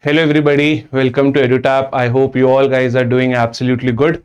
Hello everybody, welcome to EduTap. I hope you all guys are doing absolutely good.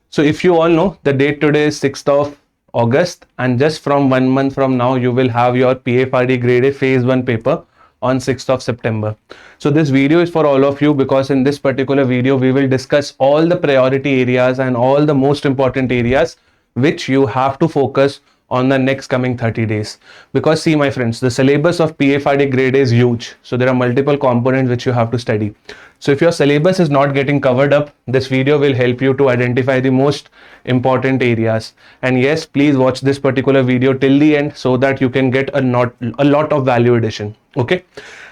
So if you all know, the date today is 6th of August and just from 1 month from now you will have your PFRDA Grade A Phase 1 paper on 6th of September. So this video is for all of you because in this particular video we will discuss all the priority areas and all the most important areas which you have to focus on the next coming 30 days. Because see my friends, the syllabus of PFRDA Grade A is huge. So there are multiple components which you have to study. So if your syllabus is not getting covered up, this video will help you to identify the most important areas. And yes, please watch this particular video till the end so that you can get a lot of value addition. Okay.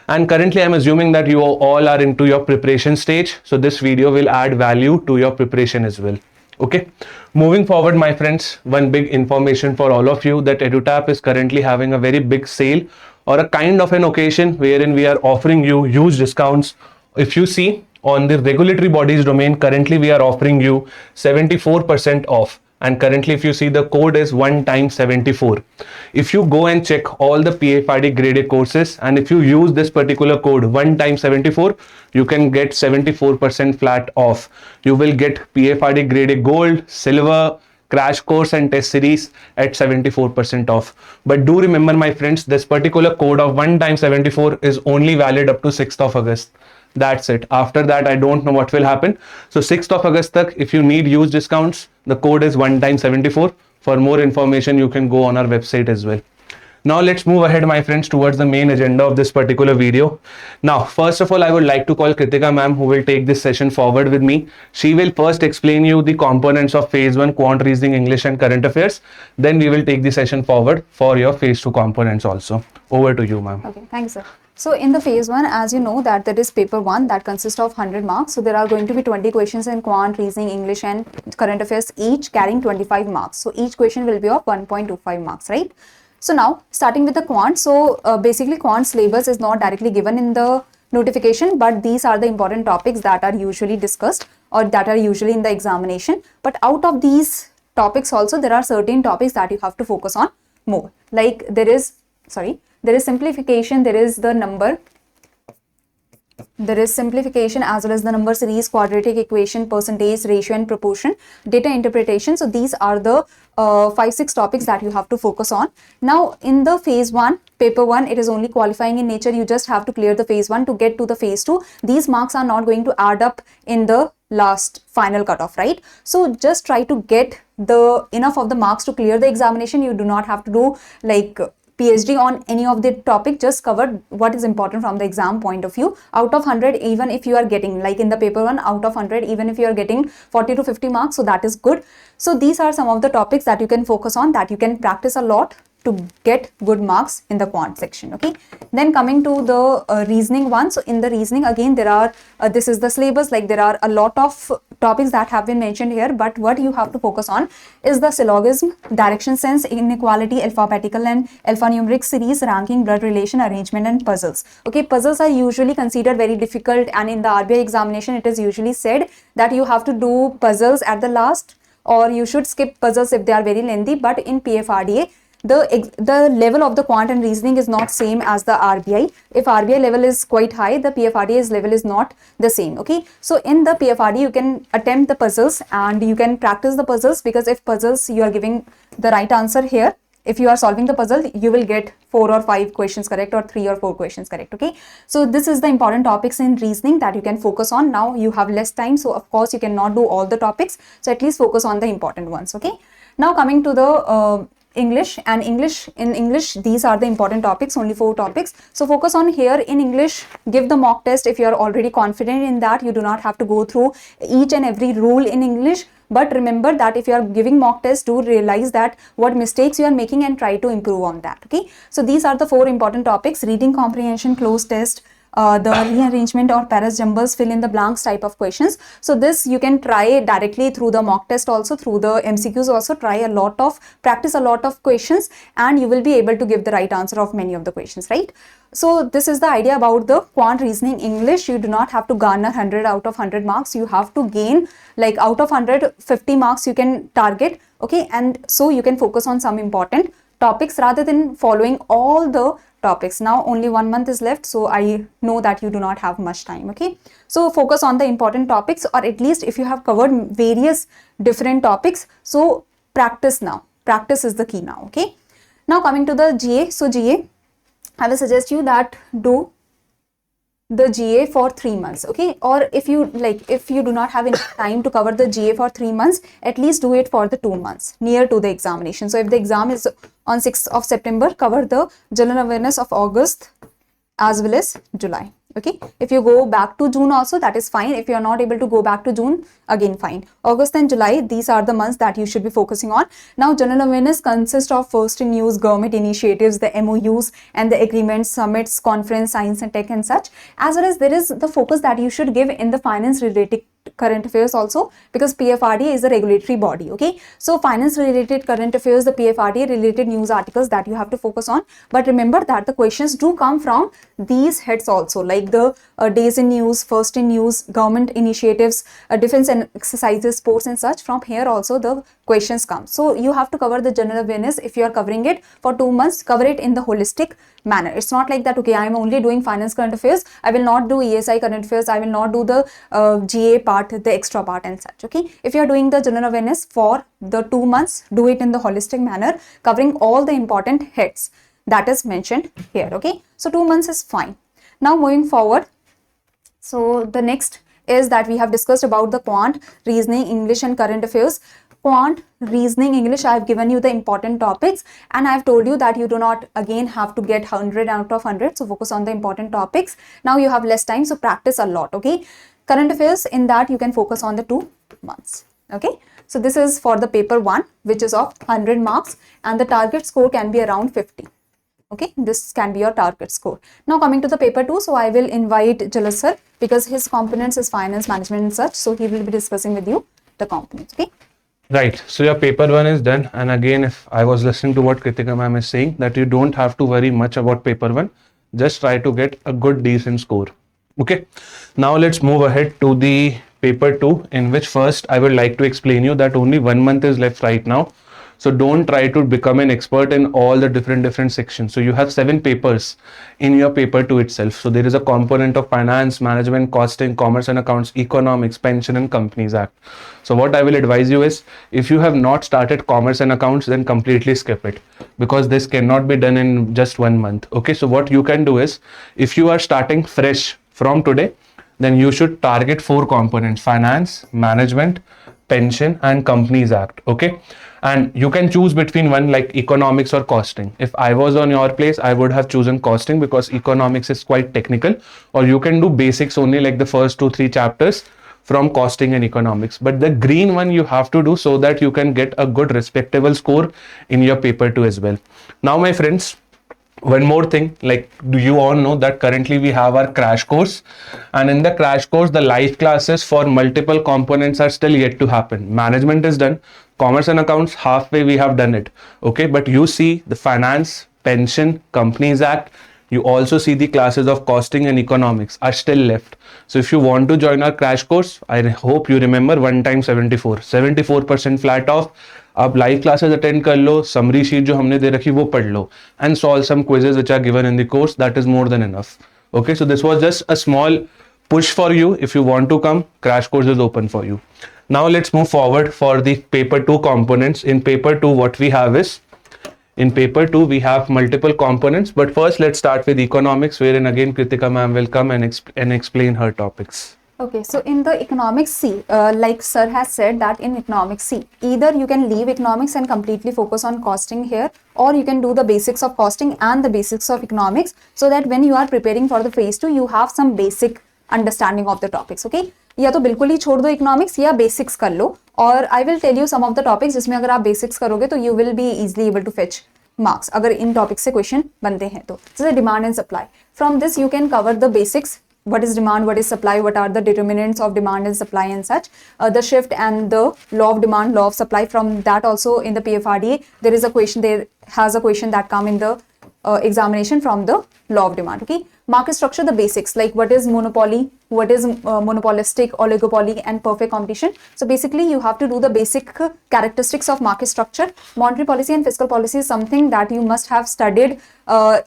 And currently I'm assuming that you all are into your preparation stage. So this video will add value to your preparation as well. Okay, moving forward my friends, one big information for all of you that EduTap is currently having a very big sale or a kind of an occasion wherein we are offering you huge discounts. If you see on the regulatory bodies domain, currently we are offering you 74% off. And currently if you see, the code is 1x74. If you go and check all the PFRDA Grade A courses and if you use this particular code 1x74, you can get 74% flat off. You will get PFRDA Grade A Gold, Silver, Crash Course and Test Series at 74% off. But do remember my friends, this particular code of 1x74 is only valid up to 6th of August. That's it. After that, I don't know what will happen. So 6th of August tak, if you need huge discounts, the code is 1x74. For more information, you can go on our website as well. Now let's move ahead my friends towards the main agenda of this particular video. Now first of all, I would like to call Kritika ma'am who will take this session forward with me. She will first explain you the components of phase 1 quant, reasoning, English and current affairs. Then we will take the session forward for your phase 2 components also. Over to you ma'am. Okay, thanks sir. So in the phase 1, as you know that there is paper 1 that consists of 100 marks. So there are going to be 20 questions in quant, reasoning, English and current affairs, each carrying 25 marks. So each question will be of 1.25 marks, right? So now starting with the quant. So basically quant syllabus is not directly given in the notification, but these are the important topics that are usually discussed or that are usually in the examination. But out of these topics also, there are certain topics that you have to focus on more. Like there is simplification, there is the number, there is simplification as well as the number series, quadratic equation, percentage, ratio and proportion, data interpretation. So these are the 5-6 topics that you have to focus on. Now in the phase 1, paper 1, it is only qualifying in nature. You just have to clear the phase 1 to get to the phase 2. These marks are not going to add up in the last final cutoff, right? So just try to get the enough of the marks to clear the examination. You do not have to do like PhD on any of the topic, just cover what is important from the exam point of view. Out of 100, even if you are getting, like in the paper 1, out of 100, even if you are getting 40 to 50 marks, so that is good. So these are some of the topics that you can focus on, that you can practice a lot to get good marks in the quant section. Okay, then coming to the reasoning one. So in the reasoning, again there are this is the syllabus, like there are a lot of topics that have been mentioned here, but what you have to focus on is the syllogism, direction sense, inequality, alphabetical and alphanumeric series, ranking, blood relation, arrangement and puzzles. Okay, puzzles are usually considered very difficult, and in the RBI examination it is usually said that you have to do puzzles at the last, or you should skip puzzles if they are very lengthy. But in PFRDA, the level of the quant and reasoning is not same as the RBI. If RBI level is quite high, the PFRDA's level is not the same. Okay, so in the PFRDA you can attempt the puzzles and you can practice the puzzles, because if puzzles you are giving the right answer here, if you are solving the puzzle, you will get 4 or 5 questions correct or 3 or 4 questions correct. Okay, so this is the important topics in reasoning that you can focus on. Now you have less time, so of course you cannot do all the topics, so at least focus on the important ones. Okay, now coming to the English. And in English these are the important topics, only 4 topics. So focus on here in English, give the mock test. If you are already confident in that, you do not have to go through each and every rule in English. But remember that if you are giving mock test, do realize that what mistakes you are making and try to improve on that. Okay, so these are the 4 important topics: reading comprehension, close test, the rearrangement or paras jumbles, fill in the blanks type of questions. So this you can try directly through the mock test, also through the MCQs, also practice a lot of questions, and you will be able to give the right answer of many of the questions, right? So this is the idea about the quant, reasoning, English. You do not have to garner 100 out of 100 marks. You have to gain, like out of 100, 50 marks you can target. Okay, and so you can focus on some important topics rather than following all the topics. Now only 1 month is left, so I know that you do not have much time. Okay, so focus on the important topics, or at least if you have covered various different topics, so practice now. Practice is the key now. Okay, now coming to the GA. So GA, I will suggest you that do the GA for 3 months. Okay, or if you do not have enough time to cover the GA for 3 months, at least do it for the 2 months near to the examination. So if the exam is on 6th of September, cover the general awareness of August as well as July. Okay, if you go back to June also, that is fine. If you are not able to go back to June, again fine. August and July, these are the months that you should be focusing on. Now general awareness consists of first in news, government initiatives, the MOUs and the agreements, summits, conference, science and tech and such, as well as there is the focus that you should give in the finance related current affairs also, because PFRDA is a regulatory body. Okay, so finance related current affairs, the PFRDA related news articles that you have to focus on. But remember that the questions do come from these heads also, like the days in news, first in news, government initiatives, defense and exercises, sports and such. From here also the questions come. So you have to cover the general awareness. If you are covering it for 2 months, cover it in the holistic manner. It's not like that, okay, I am only doing finance current affairs, I will not do ESI current affairs, I will not do the GA part, the extra part and such. Okay, if you are doing the general awareness for the 2 months, do it in the holistic manner, covering all the important heads that is mentioned here. Okay, so 2 months is fine. Now moving forward, so the next is that we have discussed about the quant, reasoning, English and current affairs. Quant, reasoning, English, I have given you the important topics and I have told you that you do not again have to get 100 out of 100. So focus on the important topics. Now you have less time, so practice a lot. Okay, current affairs, in that you can focus on the 2 months. Okay, so this is for the paper 1, which is of 100 marks and the target score can be around 50. Okay, this can be your target score. Now coming to the paper 2, so I will invite Jalas sir, because his components is finance, management and such, so he will be discussing with you the components. Okay. Right, so your paper 1 is done, and again, if I was listening to what Kritika ma'am is saying, that you don't have to worry much about paper 1, just try to get a good decent score. Okay, now let's move ahead to the paper 2, in which first I would like to explain you that only 1 month is left right now. So don't try to become an expert in all the different sections. So you have 7 papers in your paper 2 itself. So there is a component of finance, management, costing, commerce and accounts, economics, pension and companies act. So what I will advise you is, if you have not started commerce and accounts, then completely skip it, because this cannot be done in just 1 month. Okay, so what you can do is, if you are starting fresh from today, then you should target 4 components: finance, management, pension and companies act. Okay, and you can choose between one, like economics or costing. If I was on your place, I would have chosen costing because economics is quite technical, or you can do basics only, like the first 2-3 chapters from costing and economics. But the green one you have to do, so that you can get a good respectable score in your paper 2 as well. Now my friends, one more thing, like, do you all know that currently we have our crash course, and in the crash course the live classes for multiple components are still yet to happen. Management is done, commerce and accounts halfway we have done it. Okay, but you see the finance, pension, companies act, you also see the classes of costing and economics are still left. So if you want to join our crash course, I hope you remember 1 time 74% flat off. आप live classes attend कर लो, summary sheet जो हमने दे रखी वो पढ़ लो, and solve some quizzes which are given in the course. That is more than enough. Okay, so this was just a small push for you. If you want to come, crash course is open for you. Now let's move forward for the paper 2 components. In paper 2, what we have is, in paper 2 we have multiple components, but first let's start with economics, wherein again Kritika ma'am will come and explain her topics. Okay, so in the economics, see, like sir has said that in economics, see, either you can leave economics and completely focus on costing here, or you can do the basics of costing and the basics of economics, so that when you are preparing for the phase 2, you have some basic understanding of the topics. Okay, या तो बिल्कुल ही छोड़ दो economics या basics कर लो, और I will tell you some of the topics जिसमें अगर आप बेसिक्स करोगे तो you will be easily able to fetch marks अगर इन टॉपिक से क्वेश्चन बनते हैं तो. जैसे demand and supply, from this you can cover the basics. What is demand, what is supply, what are the determinants of demand and supply and such, the shift and the law of demand, law of supply. From that also in the PFRDA there is a question, there has a question that come in the examination from the law of demand. Okay, market structure, the basics, like what is monopoly, what is monopolistic, oligopoly, and perfect competition. So basically you have to do the basic characteristics of market structure. Monetary policy and fiscal policy is something that you must have studied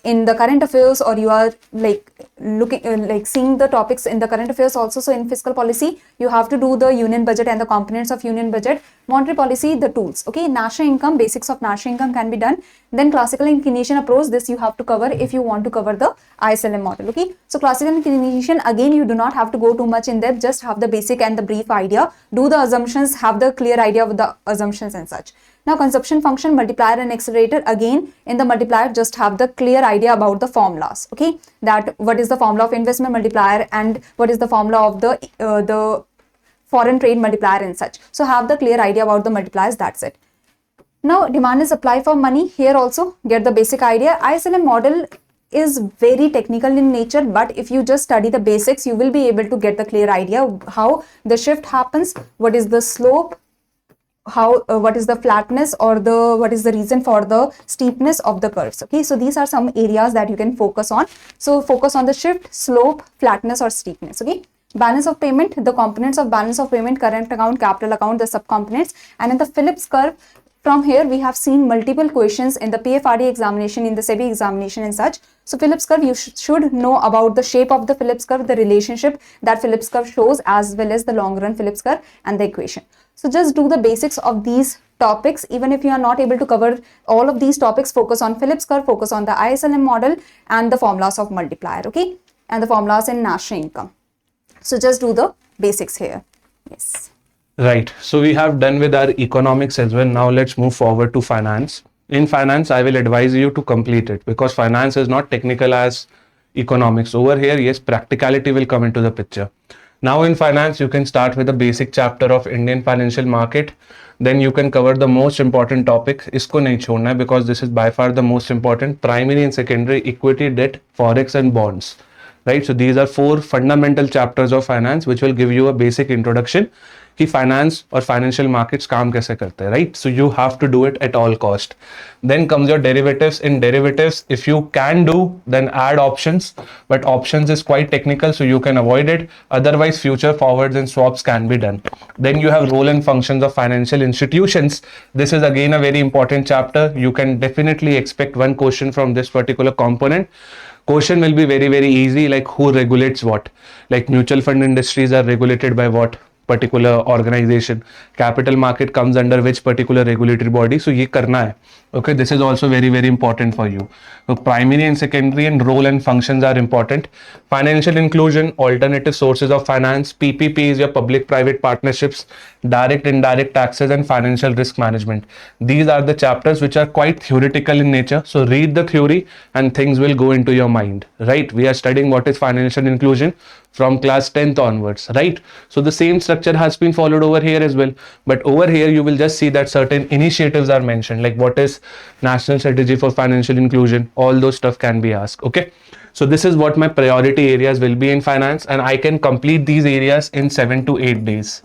in the current affairs, or you are like looking like seeing the topics in the current affairs also. So in fiscal policy you have to do the union budget and the components of union budget. Monetary policy, the tools. Okay, national income, basics of national income can be done. Then classical inclination approach, this you have to cover if you want to cover the ISLM model. Okay, so classical inclination, again you do not have to go too much in depth, just have the basic and the brief idea, do the assumptions, have the clear idea of the assumptions and such. Now consumption function, multiplier and accelerator, again in the multiplier just have the clear idea about the formulas. Okay, that what is the formula of investment multiplier and what is the formula of the foreign trade multiplier and such. So have the clear idea about the multipliers, that's it. Now demand and supply for money, here also get the basic idea. ISLM model is very technical in nature, but if you just study the basics, you will be able to get the clear idea how the shift happens, what is the slope, how what is the flatness, or what is the reason for the steepness of the curves. Okay, so these are some areas that you can focus on. So focus on the shift, slope, flatness, or steepness. Okay, balance of payment, the components of balance of payment, current account, capital account, the subcomponents, and in the Phillips curve. From here, we have seen multiple questions in the PFRDA examination, in the SEBI examination and such. So Phillips curve, you should know about the shape of the Phillips curve, the relationship that Phillips curve shows, as well as the long run Phillips curve and the equation. So just do the basics of these topics. Even if you are not able to cover all of these topics, focus on Phillips curve, focus on the ISLM model and the formulas of multiplier, okay, and the formulas in national income. So just do the basics here. Yes. Right. So we have done with our economics as well. Now let's move forward to finance. In finance, I will advise you to complete it because finance is not technical as economics. Over here, yes, practicality will come into the picture. Now in finance, you can start with the basic chapter of Indian financial market. Then you can cover the most important topic. Isko nahi chhodna hai because this is by far the most important. Primary and secondary, equity, debt, forex and bonds. Right. So these are 4 fundamental chapters of finance which will give you a basic introduction कि finance और financial markets काम कैसे करते हैं, right? So you have to do it at all cost. Then comes your derivatives. In derivatives, if you can do, then add options, but options is quite technical, so you can avoid it. Otherwise, future forwards and swaps can be done. Then you have role and functions of financial institutions. This is again a very important chapter. You can definitely expect one question from this particular component. Question will be very, very easy, like who regulates what? Like mutual fund industries are regulated by what particular organization? Capital market comes under which particular regulatory body? So ये करना है. Okay, this is also very, very important for you. So primary and secondary and role and functions are important. Financial inclusion, alternative sources of finance, PPP is your public-private partnerships, direct, indirect taxes and financial risk management. These are the chapters which are quite theoretical in nature. So read the theory and things will go into your mind, right? We are studying what is financial inclusion from class 10th onwards, right? So the same structure has been followed over here as well. But over here, you will just see that certain initiatives are mentioned, like what is national strategy for financial inclusion, all those stuff can be asked, okay? So this is what my priority areas will be in finance, and I can complete these areas in 7 to 8 days,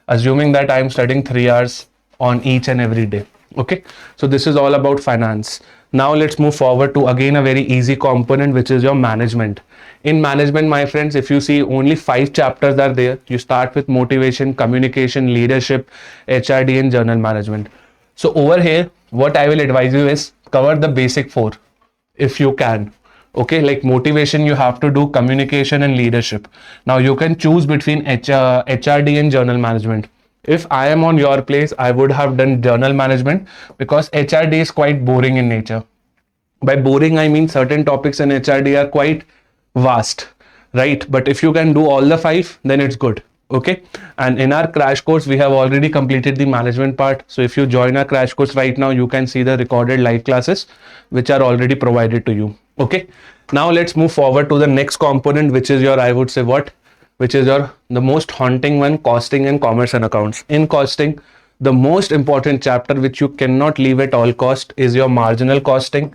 assuming that I am studying 3 hours on each and every day, okay? So this is all about finance. Now let's move forward to again a very easy component, which is your management. In management, my friends, if you see only 5 chapters are there. You start with motivation, communication, leadership, HRD and journal management. So over here, what I will advise you is cover the basic 4 if you can. Okay, like motivation, you have to do communication and leadership. Now you can choose between HRD and journal management. If I am on your place, I would have done journal management because HRD is quite boring in nature. By boring, I mean certain topics in HRD are quite vast, right? But if you can do all the 5, then it's good. Okay, and in our crash course, we have already completed the management part. So if you join our crash course right now, you can see the recorded live classes which are already provided to you. Okay, now let's move forward to the next component, which is your, I would say what, which is your the most haunting one, costing and commerce and accounts. In costing, the most important chapter which you cannot leave at all cost is your marginal costing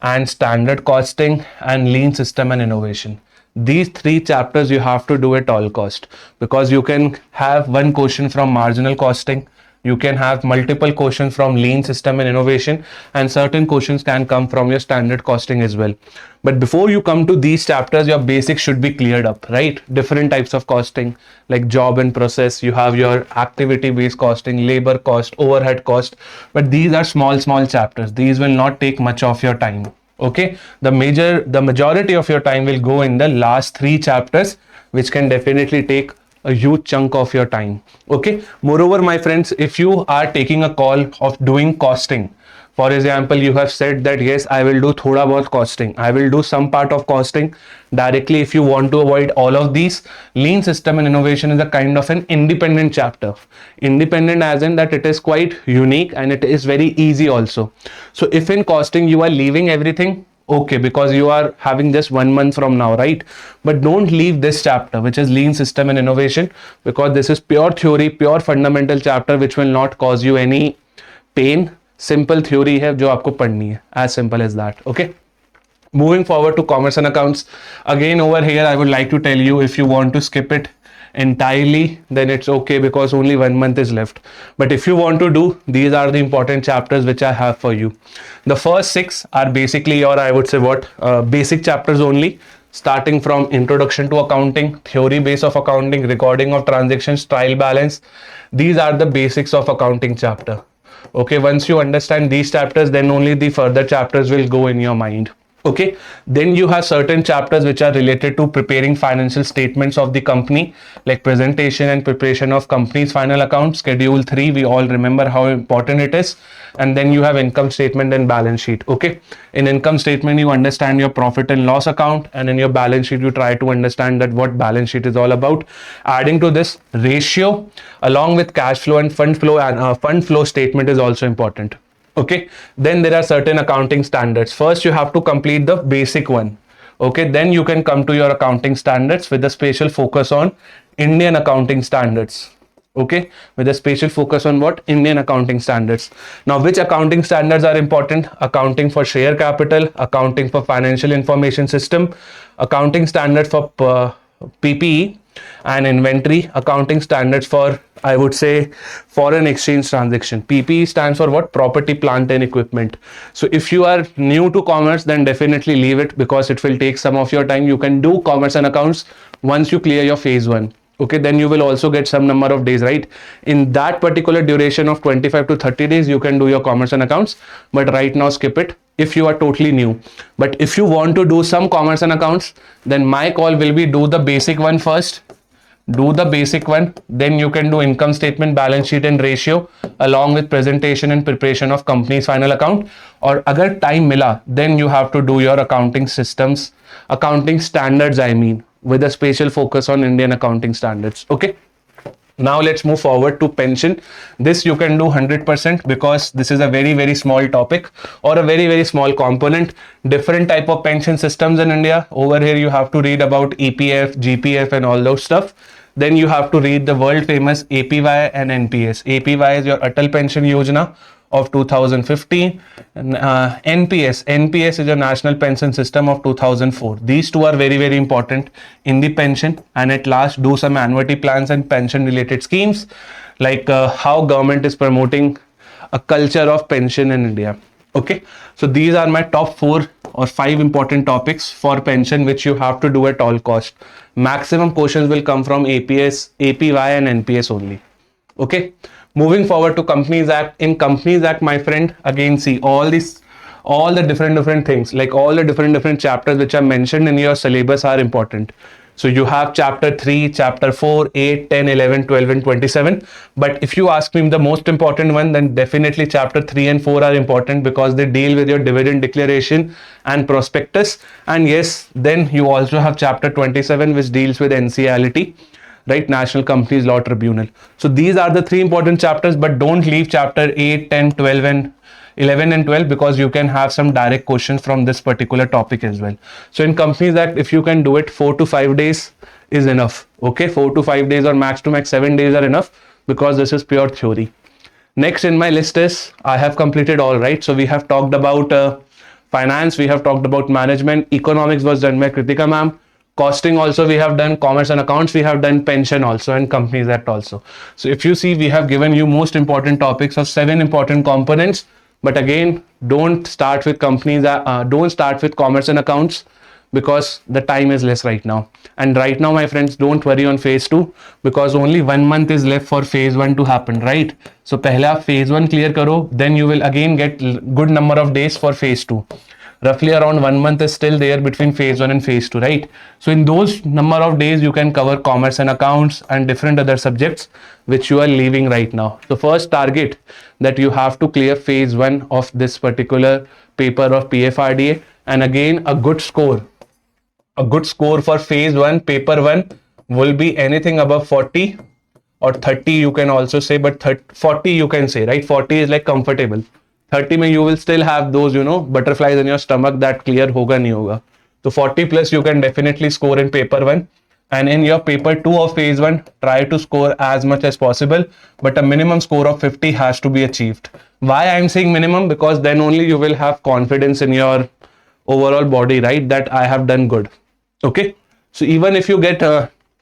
and standard costing and lean system and innovation. These 3 chapters you have to do at all cost, because you can have one question from marginal costing, You can have multiple questions from lean system and innovation, and certain questions can come from your standard costing as well. But before you come to these chapters, your basics should be cleared up, right? Different types of costing, like job and process. You have your activity based costing, labor cost, overhead cost. But these are small chapters. These will not take much of your time. Okay, the majority of your time will go in the last 3 chapters, which can definitely take a huge chunk of your time. Okay, moreover, my friends, if you are taking a call of doing costing, for example, you have said that yes, I will do thoda bahut costing, I will do some part of costing directly. If you want to avoid all of these, lean system and innovation is a kind of an independent chapter. Independent as in that it is quite unique and it is very easy also. So if in costing you are leaving everything, okay, because you are having just 1 month from now, right? But don't leave this chapter, which is lean system and innovation, because this is pure theory, pure fundamental chapter, which will not cause you any pain. Simple theory है जो आपको पढ़नी है, as simple as that. Okay, moving forward to commerce and accounts. Again, over here I would like to tell you, if you want to skip it entirely, then it's okay, because only 1 month is left. But if you want to do, these are the important chapters which I have for you. The first 6 are basically your, I would say, basic chapters only, starting from introduction to accounting, theory base of accounting, recording of transactions, trial balance. These are the basics of accounting chapter. Okay, once you understand these chapters, then only the further chapters will go in your mind. Okay, then you have certain chapters which are related to preparing financial statements of the company, like presentation and preparation of company's final account. Schedule 3, we all remember how important it is. And then you have income statement and balance sheet. Okay, in income statement you understand your profit and loss account, and in your balance sheet you try to understand that what balance sheet is all about. Adding to this, ratio along with cash flow and fund flow, and fund flow statement is also important. Okay, then there are certain accounting standards. First you have to complete the basic one. Okay, then you can come to your accounting standards with a special focus on Indian accounting standards. Okay, with a special focus on what? Indian accounting standards. Now, which accounting standards are important? Accounting for share capital, accounting for financial information system, accounting standards for PPE and inventory, accounting standards for, I would say, foreign exchange transaction. PPE stands for what? Property, plant and equipment. So if you are new to commerce, then definitely leave it, because it will take some of your time. You can do commerce and accounts once you clear your phase 1. Okay, then you will also get some number of days, right? In that particular duration of 25 to 30 days, you can do your commerce and accounts, but right now skip it if you are totally new. But if you want to do some commerce and accounts, then my call will be, do the basic one first. Do the basic one, then you can do income statement, balance sheet and ratio, along with presentation and preparation of company's final account. Or agar time mila, then you have to do your accounting systems, accounting standards, I mean, with a special focus on Indian accounting standards. Okay, now let's move forward to pension. This you can do 100%, because this is a very small topic, or a very small component. Different type of pension systems in India. Over here you have to read about EPF, GPF and all those stuff. Then you have to read the world famous APY and NPS. APY is your Atal Pension Yojana of 2015, and NPS is your National Pension System of 2004. These two are very important in the pension. And at last, do some annuity plans and pension related schemes, like how government is promoting a culture of pension in India. Okay, so these are my top 4 or 5 important topics for pension, which you have to do at all cost. Maximum questions will come from APS, APY and NPS only. Okay, moving forward to Companies Act. In Companies Act, my friend, again see all the different things, like all the different chapters which are mentioned in your syllabus are important. So you have chapter 3, chapter 4, 8, 10, 11, 12 and 27. But if you ask me the most important one, then definitely chapter 3 and 4 are important, because they deal with your dividend declaration and prospectus. And yes, then you also have chapter 27, which deals with NCLT, right? National Companies Law Tribunal. So these are the 3 important chapters, but don't leave chapter 8, 10, 12 and 11 and 12, because you can have some direct questions from this particular topic as well. So in Companies Act, if you can do it, 4 to 5 days is enough. Okay, 4 to 5 days or max to max 7 days are enough, because this is pure theory. Next in my list is, I have completed all, right? So we have talked about finance, we have talked about management. Economics was done by Kritika ma'am. Costing also we have done, commerce and accounts we have done, pension also, and companies act also. So if you see, we have given you most important topics of 7 important components. But again, don't start with don't start with commerce and accounts, because the time is less right now. And right now, my friends, don't worry on phase 2, because only 1 month is left for phase 1 to happen, right? So pehle aap phase 1 clear karo, then you will again get good number of days for phase 2. Roughly around 1 month is still there between phase 1 and phase 2, right? So in those number of days, you can cover commerce and accounts and different other subjects which you are leaving right now. So first target that you have to clear phase 1 of this particular paper of PFRDA, and again a good score for phase 1 paper 1 will be anything above 40 or 30, you can also say, but 40 you can say, right? 40 is like comfortable. 30 mein you will still have those, butterflies in your stomach that clear hoga nahi hoga. So 40 plus you can definitely score in paper 1, and in your paper 2 of phase 1 try to score as much as possible, but a minimum score of 50 has to be achieved. Why I am saying minimum? Because then only you will have confidence in your overall body, right, that I have done good. Okay, so even if you get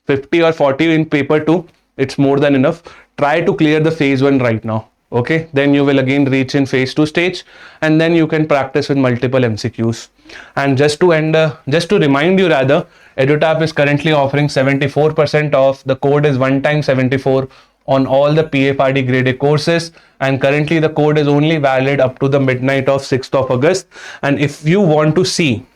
50 or 40 in paper 2, it's more than enough. Try to clear the phase 1 right now. Okay, then you will again reach in phase 2 stage, and then you can practice with multiple MCQs. And just to remind you rather, EduTap is currently offering 74% off. The code is one time 74 on all the PFRDA Grade A courses, and currently the code is only valid up to the midnight of 6th of August. And if you want to see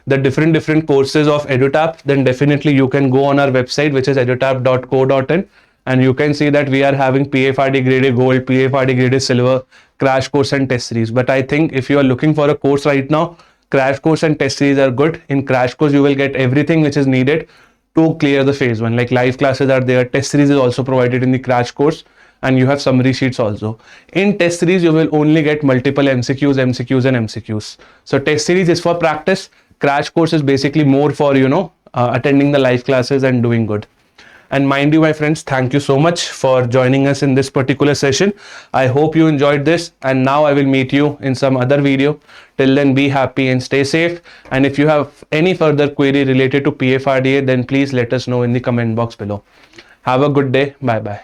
the different courses of EduTap, then definitely you can go on our website, which is edutap.co.in, and you can see that we are having PFRDA Grade A Gold, PFRDA Grade A Silver, crash course and test series. But I think if you are looking for a course right now, crash course and test series are good. In crash course, you will get everything which is needed to clear the phase 1. Like live classes are there, test series is also provided in the crash course, and you have summary sheets also. In test series, you will only get multiple MCQs, and MCQs. So test series is for practice. Crash course is basically more for, attending the live classes and doing good. And mind you, my friends, thank you so much for joining us in this particular session. I hope you enjoyed this, and now I will meet you in some other video. Till then, be happy and stay safe. And if you have any further query related to PFRDA, then please let us know in the comment box below. Have a good day. Bye bye.